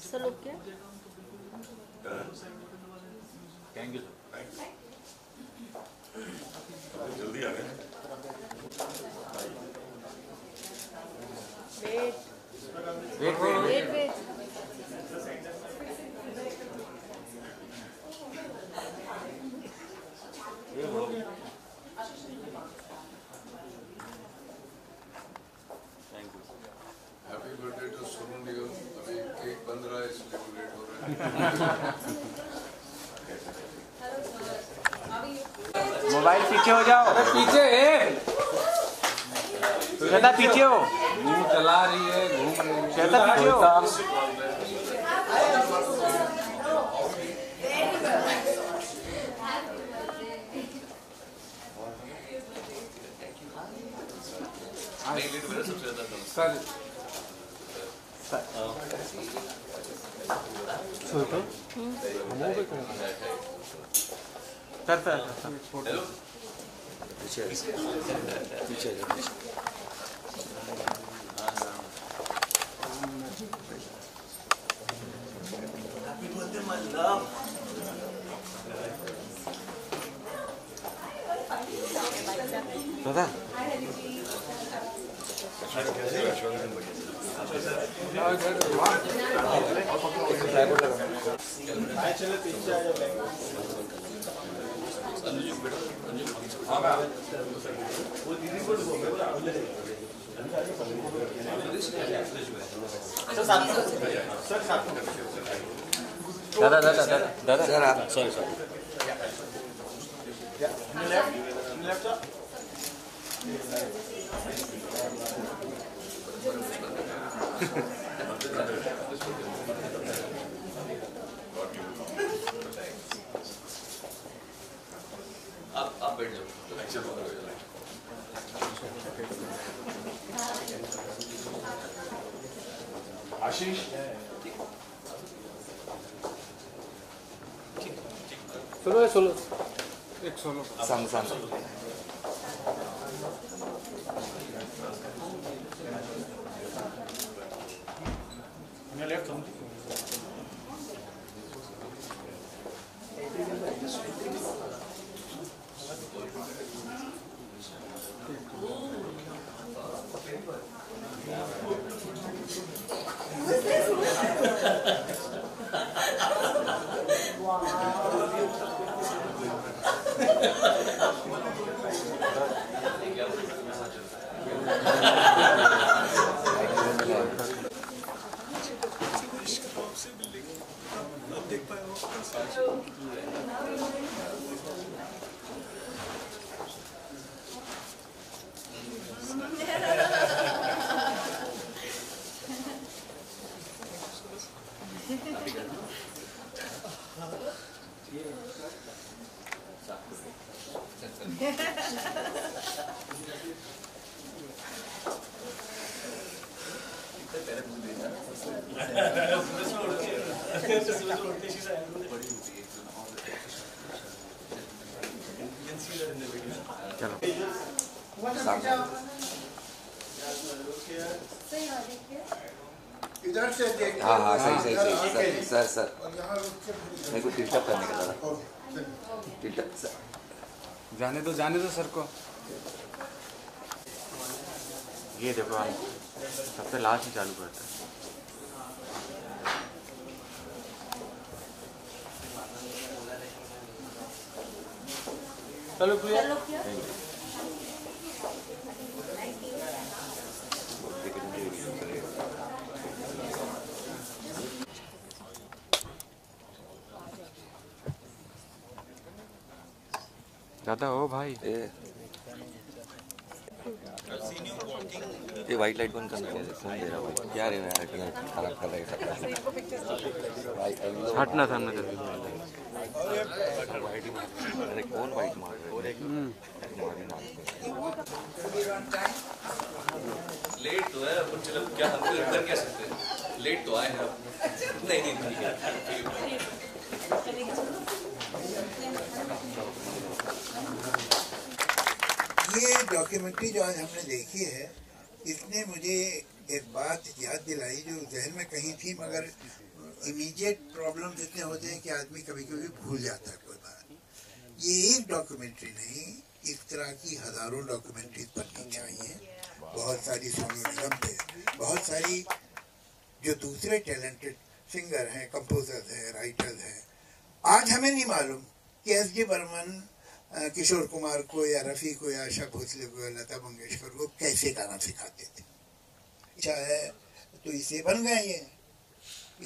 Sir लोग क्या thank you जल्दी आ गए। Wait wait wait wait happy birthday to Sonu Nigam. अभी केक बन रहा है इसलिए लेट हो रहा है। मोबाइल पीछे हो जाओ। अरे पीछे है श्वेता पीछे हो। घूम चला रही है घूम रही है श्वेता पीछे हो। सर दादा दादा दादा दादा दादा सर आप सॉरी सॉरी आप बैठ जाओ। आशीष सोलो सोलो एक सोलो सांग सांग इधर से देख। हाँ हाँ सही सही सही सर सर मेरे को टिल्टअप करने का दादा टिल्टअप सर जाने दो सर को ये देखो हम सबसे लास्ट में चालू करते हैं चलो सर लोग क्या दादा ओ भाई ये वाइट लाइट बंद करना है फोन दे रहा भाई क्या रे यार इतना खराब कर रहा है हटना सामने से अरे कौन वाइट मार रहा है लेट तो है पर चलो क्या हम कर क्या सकते हैं लेट तो आए हैं अब नहीं नहीं ठीक है ये डॉक्यूमेंट्री जो आज हमने देखी है इसने मुझे एक बात याद दिलाई जो जहन में कहीं थी, मगर इमीडिएट प्रॉब्लम इतने होते हैं कि आदमी कभी कभी भूल जाता है कोई बात। ये एक डॉक्यूमेंट्री नहीं, इस तरह की हज़ारों डॉक्यूमेंट्रीज बननी चाहिए। बहुत सारी सोनू निगम पे, बहुत सारी जो दूसरे टैलेंटेड सिंगर हैं, कंपोजर्स हैं, राइटर्स हैं। आज हमें नहीं मालूम कि एस.डी. बर्मन किशोर कुमार को या रफ़ी को या आशा भोसले को या लता मंगेशकर को कैसे गाना सिखाते थे। अच्छा है तो इसे बन गए, ये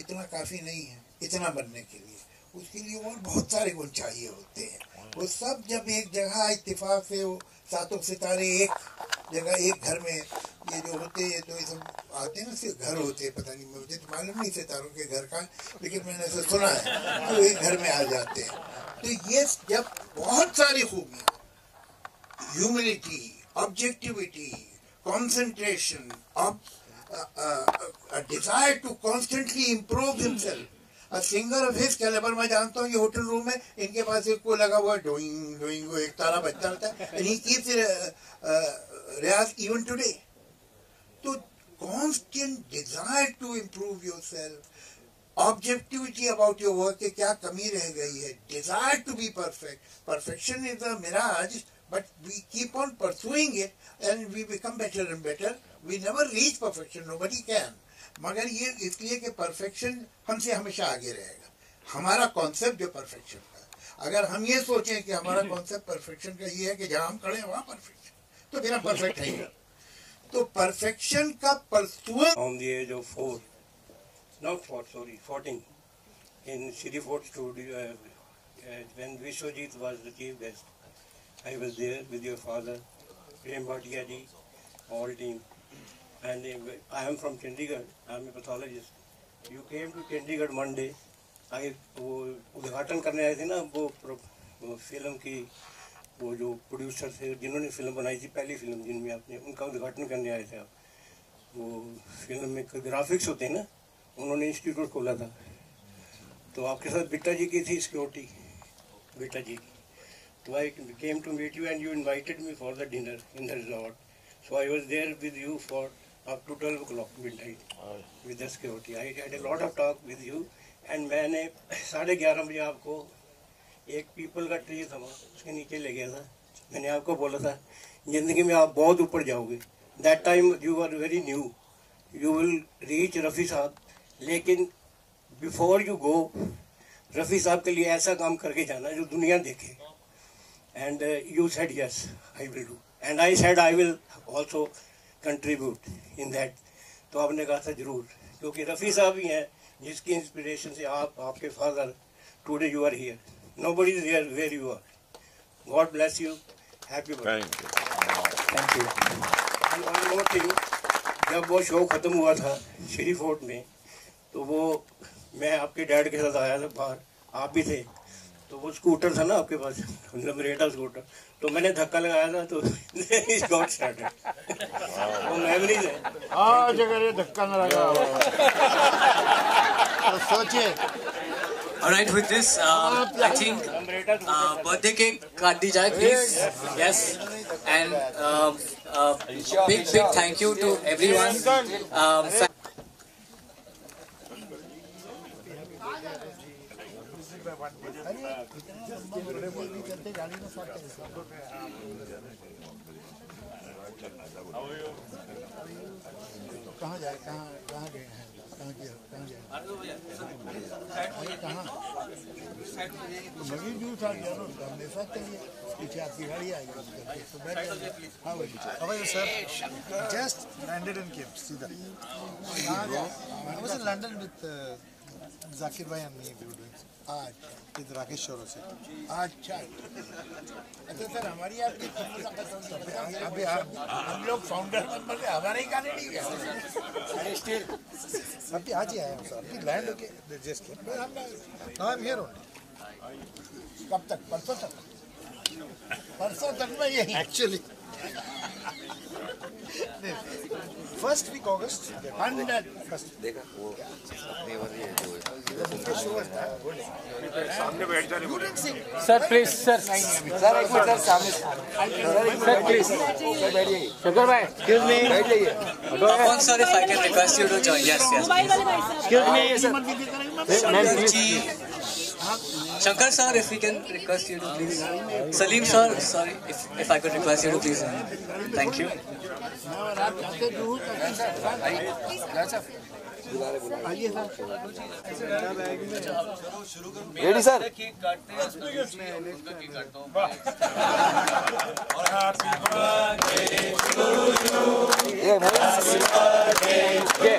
इतना काफ़ी नहीं है इतना बनने के लिए, उसके लिए और बहुत सारे गुण चाहिए होते हैं। वो सब जब एक जगह इत्तेफाक से वो सातों सितारे एक जगह एक घर में ये जो होते हैं तो ये सब आते हैं ना, सिर्फ घर होते हैं, पता नहीं मुझे तो मालूम नहीं सितारों के घर का, लेकिन मैंने ऐसा सुना है तो एक घर में आ जाते हैं। तो ये जब बहुत सारी खूबियाँ, humility, objectivity, concentration, a desire to constantly improve himself. A singer of his caliber, मैं जानता हूँ ये होटल रूम में इनके पास एक को लगा हुआ डोइंग डोइंग एक तारा बजता रहता है, and he keeps Riyaz even today. तो constant desire to improve yourself, objectivity about your work के क्या कमी रह गई है, desire to be perfect. Perfection is a mirage, but we keep on pursuing it and we become better and better. We never reach perfection, nobody can. मगर ये इसलिए कि परफेक्शन हमसे हमेशा आगे रहेगा। हमारा कॉन्सेप्ट जो परफेक्शन का, अगर हम ये सोचें कि हमारा कॉन्सेप्ट परफेक्शन का ये है कि जहाँ हम खड़े हैं वहाँ परफेक्शन, तो फिर हम परफेक्ट है। तो परफेक्शन का pursuant on the age of 14 in Shri Fort studio when Vishwajit was the chief guest. I was there with your father, Prem Bhatia ji, all team. And I am from Chandigarh. I am a pathologist. You came to Chandigarh one day. I वो उद्घाटन करने आए थे ना वो film की, वो जो प्रोड्यूसर थे जिन्होंने फिल्म बनाई थी, पहली फिल्म जिनमें आपने, उनका उद्घाटन करने आए थे आप। वो फिल्म में ग्राफिक्स होते हैं ना, उन्होंने इंस्टीट्यूट खोला था, तो आपके साथ बिट्टा जी की थी सिक्योरिटी, बिट्टा जी की। तो I came to meet you and you invited me for the dinner in the resort. So I was there with you for up to 12 o'clock midnight with the security. I had a lot of talk with you and मैंने 11:30 बजे आपको एक people का tree था उसके नीचे ले गया था। मैंने आपको बोला था ज़िंदगी में आप बहुत ऊपर जाओगे। That time you were very new. You will reach Rafi साहब, लेकिन before you go रफ़ी साहब के लिए ऐसा काम करके जाना जो दुनिया देखे। And you said yes, I will do. And I said I will also contribute in that. तो आपने कहा था जरूर, क्योंकि रफ़ी साहब ही हैं जिसकी इंस्पिरेशन से आप, आपके father, today you are here. Nobody is here where you are. God bless you. Happy birthday. Thank you. And one more thing, जब वो शो ख़त्म हुआ था श्री फोर्ट में, तो वो मैं आपके डैड के साथ आया था बाहर, आप भी थे, तो वो स्कूटर था ना आपके पास, लमरेटा स्कूटर, तो मैंने धक्का लगाया था तो गॉट स्टार्टेड। वो मेमोरीज है। आज अगर ये धक्का न लगा तो सोचिए। Alright, with this, I think birthday cake cut दी जाए, please. Yes, and big thank you to everyone. कहाँ जाए, कहाँ गए हैं, कहाँ किया, कहाँ गए, कहाँ मगी जूस आ गया ना, हमने साथ चलिए पीछे आपकी गाड़ी आई तो बैठ गए। हाँ भाई, How are you, sir? Just landed and came. See that? I was in London with Zakir bhai and me. We were doing with Rakesh Shoro से। अच्छा अच्छा सर, हमारी आपकी अभी हम लोग फाउंडर मेंबर थे, हमारे ही गाने नहीं गए। अभी आज ही आया हूँ सर, अभी लैंड होके just came. Now I'm here only. कब तक? परसों तक? परसों तक में यही Actually. First week August. 100. First. देखा वो अपनी वाली है जो You didn't sing. Sir please sir sir एक मिनट सर सामने सर प्लीज सर बैठिए शंकर भाई एक्सक्यूज मी बैठ जाइए Pawan sir, if I can request you to join. Yes, yes. Excuse me sir Shankar ji. Shankar sir, if we can request you to please. Salim sir, sorry, if I could request you to please. Thank you. Ready sir cake काटते हैं उनका cake काटता हूँ ये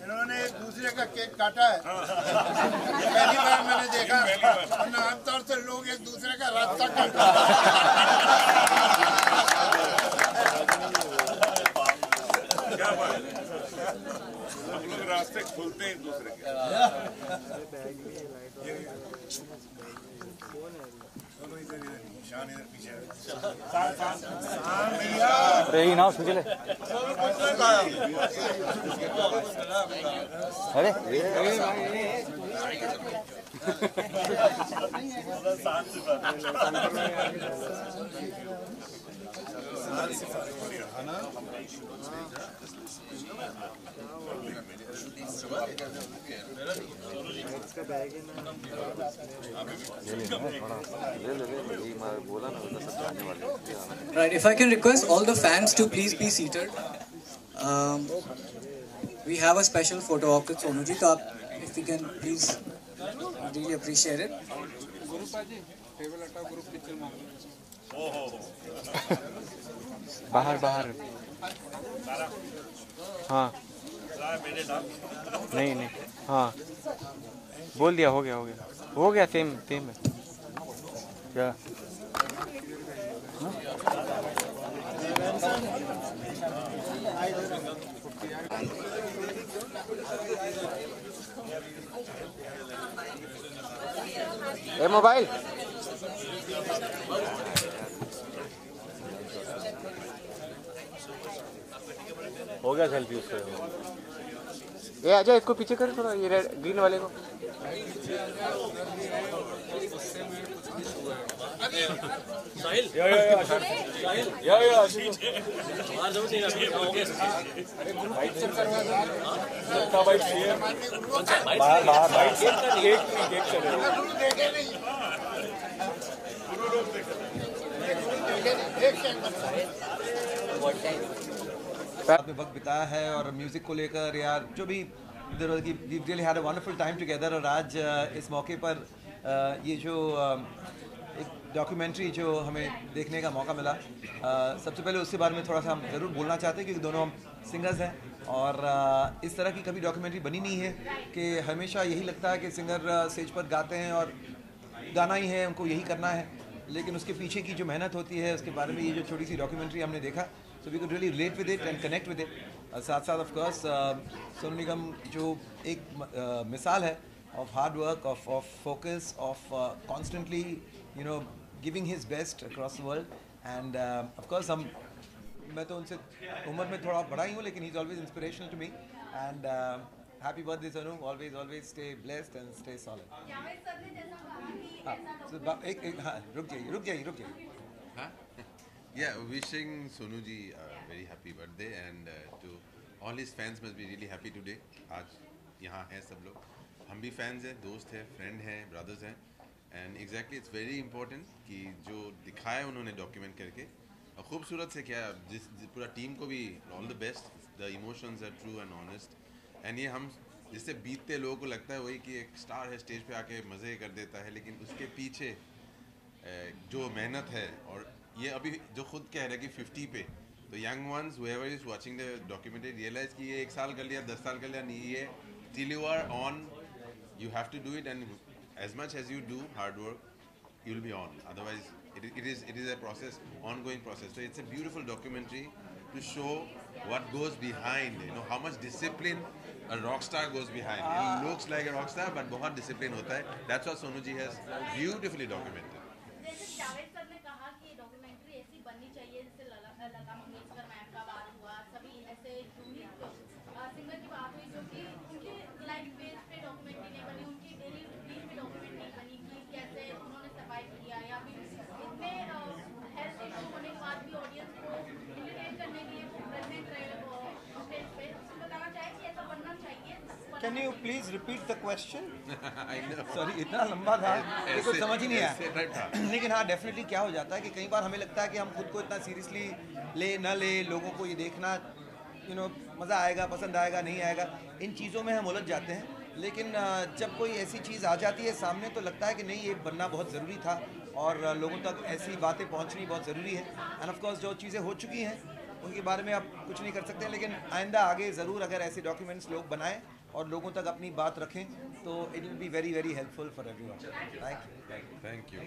इन्होंने एक दूसरे का केक काटा है पहली बार मैंने देखा वरना आमतौर से लोग एक दूसरे का रास्ता काटते हैं। क्या बात है? हम लोग रास्ते खोलते हैं एक दूसरे के। रही ना उसमें चले अरे Right, if I can request all the fans to please be seated. We have a special photo op with Sonu ji, so if we can please, really appreciate it. बाहर बाहर हाँ नहीं नहीं हाँ बोल दिया हो गया सेम है क्या ए मोबाइल हो गया सेल्फी उसको ये आजा इसको पीछे कर थोड़ा ये रेड ग्रीन वाले को में वक्त बिताया है और म्यूज़िक को लेकर यार जो भी we really had a wonderful time together और आज इस मौके पर ये जो एक डॉक्यूमेंट्री जो हमें देखने का मौका मिला सबसे पहले उसके बारे में थोड़ा सा हम ज़रूर बोलना चाहते हैं क्योंकि दोनों हम सिंगर्स हैं और इस तरह की कभी डॉक्यूमेंट्री बनी नहीं है कि हमेशा यही लगता है कि सिंगर स्टेज पर गाते हैं और गाना ही है उनको यही करना है लेकिन उसके पीछे की जो मेहनत होती है उसके बारे में ये जो छोटी सी डॉक्यूमेंट्री हमने देखा so we could really relate with it and connect with it. साथ साथ of course सोनू निगम जो एक मिसाल है of hard work, of focus, of constantly giving his best across the world and of course मैं तो उनसे उम्र में थोड़ा बड़ा ही हूँ लेकिन he's always inspirational to me and happy birthday Sonu, always stay blessed and stay solid. रुक जाइए Yeah, wishing Sonu ji a very happy birthday and to all his fans must be really happy today. आज यहाँ हैं सब लोग, हम भी fans हैं, दोस्त हैं, friend हैं, brothers हैं and exactly it's very important कि जो दिखाया उन्होंने document करके और खूबसूरत से क्या जिस पूरा टीम को भी all the best. The emotions are true and honest and ये हम जिससे बीतते लोगों को लगता है वही कि एक स्टार है स्टेज पे आके मज़े कर देता है लेकिन उसके पीछे जो मेहनत है और ये अभी जो खुद कह रहे हैं कि 50 पे तो young ones whoever is watching the documentary realize कि ये 1 साल कर लिया 10 साल कर लिया नहीं ये till you are on you have to do it, and as much as you do hard work, you will be on. Otherwise, it is a process, ongoing process. So it's a beautiful documentary to show what goes behind. You know how much discipline a rock star goes behind. He looks like a rock star, but बहुत discipline होता है. That's what Sonu ji has beautifully documented. जैसे Javed sir ने कहा कि documentary ऐसी बननी चाहिए जैसे लता मंगेशकर मैम का बात हुआ, सभी ऐसे यूनिक सिंगर की बात हुई जो कि उनके लाइफ बेस पे डॉक्यूमेंट्री नहीं बनी, उनकी डेली रूटीन पे डॉक्यूमेंट्री नहीं बनी कि कैसे उन्होंने सर्वाइव किया, या फिर इतने हेल्थ इशू होने के बाद भी ऑडियंस को रिलेट करने के लिए प्रेजेंट रहे स्टेज पे, बताना चाहे कि ऐसा बनना चाहिए. Can you please repeat the question? Sorry, इतना लंबा था कि कुछ समझ ही नहीं आया. लेकिन हाँ, डेफिनेटली क्या हो जाता है कि कई बार हमें लगता है कि हम खुद को इतना सीरियसली ले न ले, लोगों को ये देखना मज़ा आएगा, पसंद आएगा, नहीं आएगा, इन चीज़ों में हम उलझ जाते हैं. लेकिन जब कोई ऐसी चीज़ आ जाती है सामने तो लगता है कि नहीं, ये बनना बहुत ज़रूरी था और लोगों तक ऐसी बातें पहुँचनी बहुत ज़रूरी है. एंड ऑफ कोर्स जो चीज़ें हो चुकी हैं उनके बारे में आप कुछ नहीं कर सकते, लेकिन आइंदा आगे ज़रूर अगर ऐसे डॉक्यूमेंट्स लोग बनाएं और लोगों तक अपनी बात रखें तो it will be very very helpful for everyone. Thank you.